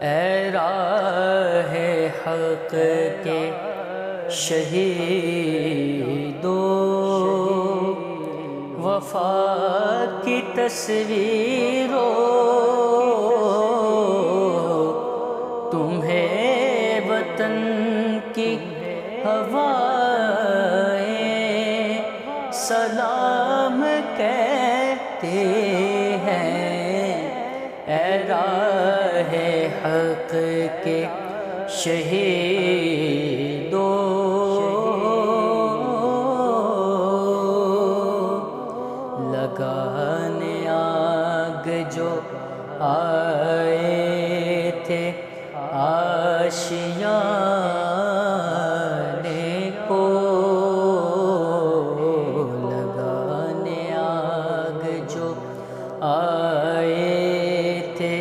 اے راہ حق کے شہیدو، وفا کی تصویرو، تمہیں وطن کی ہوائیں سلام کہتے ہیں۔ اے راہ حق کے شہیدو، لگانے آگ جو آئے تھے آشیانے کو، لگانے آگ جو آئے تھے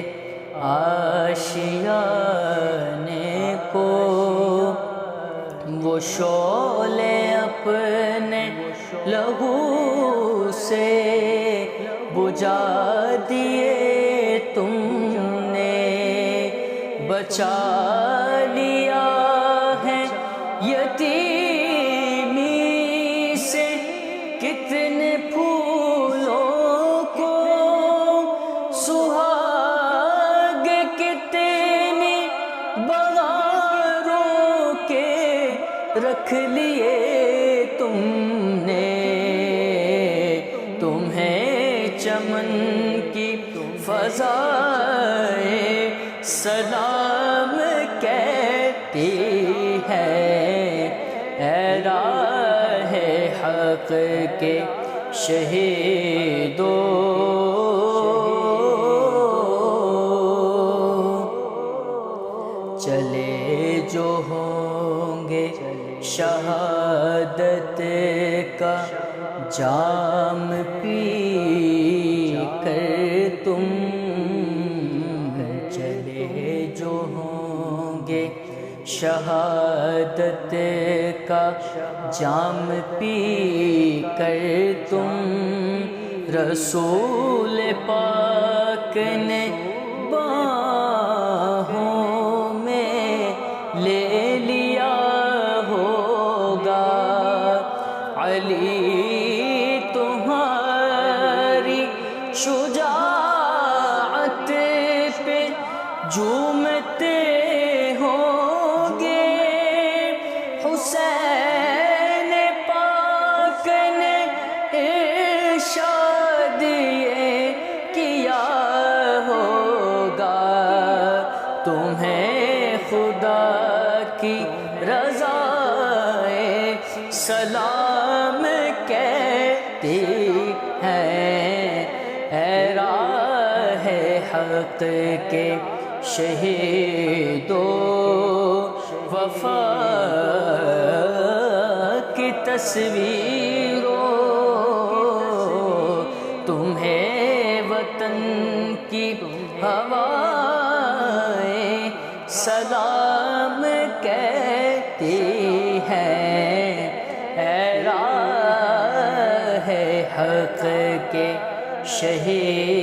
آشیانے کو، وہ شعلے اپنے لہو سے بجھا دیے تم نے، بچا لیا ہے یتیمی سے کتنے پھولوں کو، سہاگ کتنی بہاروں کے رکھ لیے تم نے، تمہیں چمن کی فضائیں سلام کہتی ہے۔ اے راہ حق کے شہیدو، چلے جو ہوں گے شہادت کا جام پی کر تم، چلے جو ہوں گے شہادت کا جام پی کر تم، رسول پاک نے باہوں میں لے لیا ہوگا، علی تمہاری شجاعت پہ جھومتے ہوں گے، حسین پاک نے ارشاد یہ کیا ہوگا، تمہیں خدا کی رضائیں سلام کہتی ہیں۔ اے راہ حق کے شہیدو، وفا کی تصویرو، تمہیں وطن کی ہوائیں سلام کہتی ہیں۔ اے راہ حق کے شہید